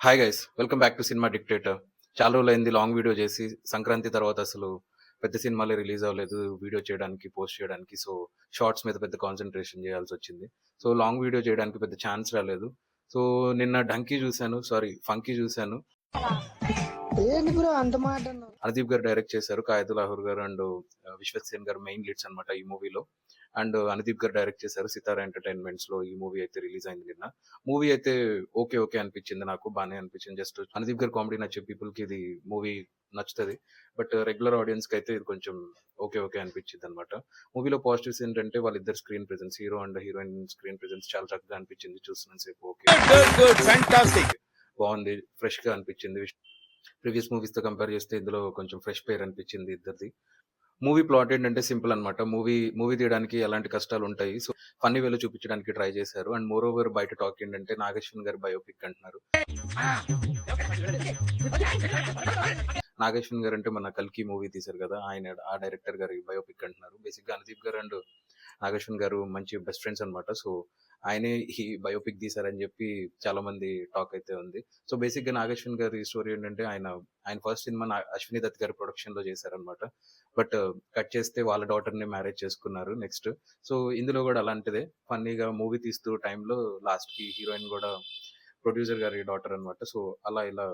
Hi guys, welcome back to cinema dictator. చాలా రోజులైంది long video చేసి. సంక్రాంతి తర్వాత అసలు పెద్ద సినిమాలే రిలీజ్ అవ్వలేదు వీడియో చేయడానికి, పోస్ట్ చేయడానికి. సో షార్ట్స్ మీద పెద్ద కాన్సన్ట్రేషన్ చేయాల్సి వచ్చింది. సో లాంగ్ వీడియో చేయడానికి పెద్ద ఛాన్స్ రాలేదు. సో నిన్న డంకీ చూశాను, సారీ ఫంకీ చూశాను. ఏంటి బ్రో అంత మాట అన్నావు? అనుదీప్ గారు డైరెక్ట్ చేశారు, కాయతు లాహూర్ గారు అండ్ విశ్వక్ సేన్ గారు మెయిన్ లీడ్స్ అనమాట ఈ మూవీలో. అండ్ అనుదీప్ గారు డైరెక్ట్ చేశారు. సితారా ఎంటర్టైన్మెంట్స్ లో ఈ మూవీ అయితే రిలీజ్ అయింది నిన్న. మూవీ అయితే ఓకే ఓకే అనిపించింది, నాకు బాగానే అనిపించింది. జస్ట్ అనుదీప్ గారు కామెడీ నచ్చే పీపుల్ కి ఇది మూవీ నచ్చుతుంది. బట్ రెగ్యులర్ ఆడియన్స్ కి అయితే ఇది కొంచెం ఓకే ఓకే అనిపించింది అనమాట. మూవీలో పాజిటివ్స్ ఏంటంటే వాళ్ళిద్దరు screen presence, hero and heroine screen presence చాలా చక్కగా అనిపించింది. చూస్తున్న సేపు ఓకే, బాగుంది, ఫ్రెష్ గా అనిపించింది. ప్రీవియస్ మూవీస్ తో కంపేర్ చేస్తే ఇందులో కొంచెం ఫ్రెష్ పేర్ అనిపించింది ఇద్దరిది. మూవీ ప్లాట్ ఏంటంటే సింపుల్ అనమాట. మూవీ తీయడానికి ఎలాంటి కష్టాలు ఉంటాయి, సో ఫన్నీ వేలో చూపించడానికి ట్రై చేశారు. అండ్ మోర్ ఓవర్ బయట టాక్ ఏంటంటే నాగేశ్వన్ గారి బయోపిక్ అంటున్నారు. నాగేశ్వన్ గారు అంటే మన కల్కి మూవీ తీశారు కదా, ఆయన ఆ డైరెక్టర్ గారి బయోపిక్ అంటున్నారు. బేసిక్ గా అనుదీప్ గారు అండ్ నాగేశ్వన్ గారు మంచి బెస్ట్ ఫ్రెండ్స్ అనమాట. సో ఆయనే ఈ బయోపిక్ తీశారని చెప్పి చాలా మంది టాక్ అయితే ఉంది. సో బేసిక్ గా నాగేశ్వన్ గారి స్టోరీ ఏంటంటే ఆయన ఫస్ట్ సినిమా అశ్విని దత్ గారి ప్రొడక్షన్ లో చేశారనమాట. బట్ కట్ చేస్తే వాళ్ళ డాటర్ ని మ్యారేజ్ చేసుకున్నారు నెక్స్ట్. సో ఇందులో కూడా అలాంటిదే ఫన్నీగా మూవీ తీస్తూ టైంలో లాస్ట్ కి హీరోయిన్ కూడా ప్రొడ్యూసర్ గారి డాటర్ అనమాట. సో అలా ఇలా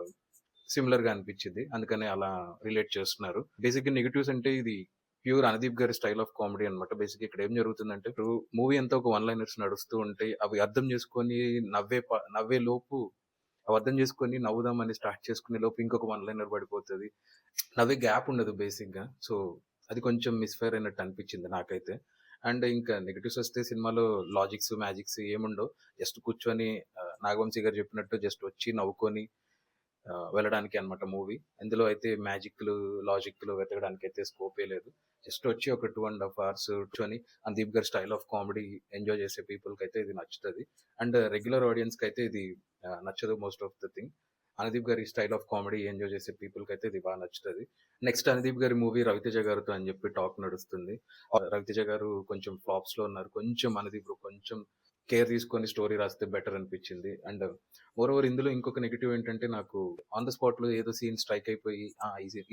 సిమిలర్ గా అనిపించింది, అందుకనే అలా రిలేట్ చేస్తున్నారు. బేసిక్ గా నెగిటివ్స్ అంటే ఇది ప్యూర్ అనుదీప్ గారి స్టైల్ ఆఫ్ కామెడీ అనమాట. బేసిక్ ఇక్కడ ఏం జరుగుతుందంటే, ఇప్పుడు మూవీ అంతా ఒక వన్ లైనర్స్ నడుస్తూ ఉంటే అవి అర్థం చేసుకొని నవ్వే లోపు అవి అర్థం చేసుకొని నవ్వుదామని స్టార్ట్ చేసుకునే లోపు ఇంకొక వన్ లైనర్ పడిపోతుంది. నవ్వే గ్యాప్ ఉండదు బేసిక్ గా. సో అది కొంచెం మిస్ఫైర్ అయినట్టు అనిపించింది నాకైతే. అండ్ ఇంకా నెగిటివ్స్ వస్తే సినిమాలో లాజిక్స్ మ్యాజిక్స్ ఏముండో, జస్ట్ కూర్చొని నాగవంశీ గారు చెప్పినట్టు జస్ట్ వచ్చి నవ్వుకొని వెళ్ళడానికి అనమాట మూవీ. ఇందులో అయితే మ్యాజిక్లు లాజిక్లు వెతకడానికి అయితే స్కోపే లేదు. జస్ట్ వచ్చి ఒక 2.5 hours కూర్చొని అనుదీప్ గారి స్టైల్ ఆఫ్ కామెడీ ఎంజాయ్ చేసే పీపుల్ కి అయితే ఇది నచ్చుతుంది. అండ్ రెగ్యులర్ ఆడియన్స్ కి అయితే ఇది నచ్చదు most of the thing. Anudeep గారి స్టైల్ ఆఫ్ కామెడీ ఎంజాయ్ చేసే పీపుల్ కి అయితే ఇది బాగా నచ్చుతుంది. నెక్స్ట్ అనుదీప్ గారి మూవీ రవితేజ గారితో అని చెప్పి టాక్ నడుస్తుంది. రవితేజ గారు కొంచెం ఫ్లాప్స్ లో ఉన్నారు. కొంచెం అనుదీప్ కొంచెం కేర్ తీసుకొని స్టోరీ రాస్తే బెటర్ అనిపించింది. అండ్ మోర్ ఓవర్ ఇందులో ఇంకొక నెగిటివ్ ఏంటంటే, నాకు ఆన్ ద స్పాట్ లో ఏదో సీన్ స్ట్రైక్ అయిపోయి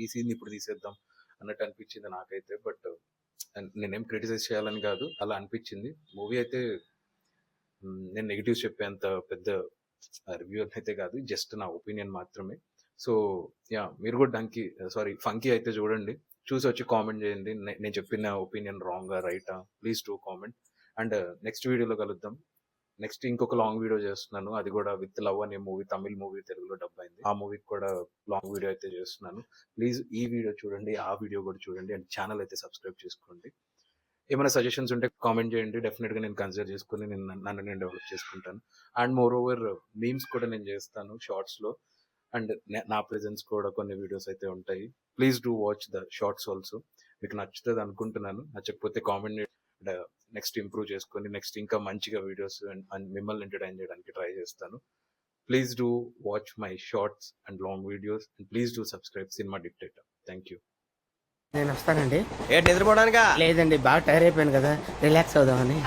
ఈ సీన్ ఇప్పుడు తీసేద్దాం అన్నట్టు అనిపించింది నాకైతే. బట్ నేనేం క్రిటిసైజ్ చేయాలని కాదు, అలా అనిపించింది. మూవీ అయితే నేను నెగిటివ్స్ చెప్పేంత పెద్ద రివ్యూ అయితే కాదు, జస్ట్ నా ఒపీనియన్ మాత్రమే. సో యా, మీరు కూడా ఫంకీ అయితే చూడండి, చూసి వచ్చి కామెంట్ చేయండి. నేను చెప్పిన ఒపీనియన్ రాంగా రైటా, please do comment. And next వీడియోలో కలుద్దాం. నెక్స్ట్ ఇంకొక లాంగ్ వీడియో చేస్తున్నాను, అది కూడా విత్ లవ్ అనే మూవీ, తమిళ్ మూవీ తెలుగులో డబ్ అయింది. ఆ మూవీకి కూడా లాంగ్ వీడియో అయితే చేస్తున్నాను. ప్లీజ్ ఈ వీడియో చూడండి, ఆ వీడియో కూడా చూడండి, అండ్ ఛానల్ అయితే సబ్స్క్రైబ్ చేసుకోండి. ఏమైనా సజెషన్స్ ఉంటే కామెంట్ చేయండి, డెఫినెట్ గా నేను కన్సిడర్ చేసుకుని నన్ను నేను డెవలప్ చేసుకుంటాను. అండ్ మోర్ ఓవర్ మీమ్స్ కూడా నేను చేస్తాను షార్ట్స్ లో. అండ్ నా ప్రెజెన్స్ కూడా కొన్ని వీడియోస్ అయితే ఉంటాయి. Please do watch the shorts also. మీకు నచ్చుతుంది అనుకుంటున్నాను. నచ్చకపోతే కామెంట్ నెక్స్ట్ ఇంప్రూవ్ చేసుకొని నెక్స్ట్ ఇంకా మంచిగా వీడియోస్ అండ్ మిమ్మల్ని ఎంటర్టైన్ చేయడానికి ట్రై చేస్తాను. Please do watch my shorts and long videos and please do subscribe cinema dictator. Thank you. నేను వస్తానండి. ఏంటి నిద్రపోవడానికా? లేదండి, బాగా టైర్ అయిపోయాను కదా, రిలాక్స్ అవుదామని.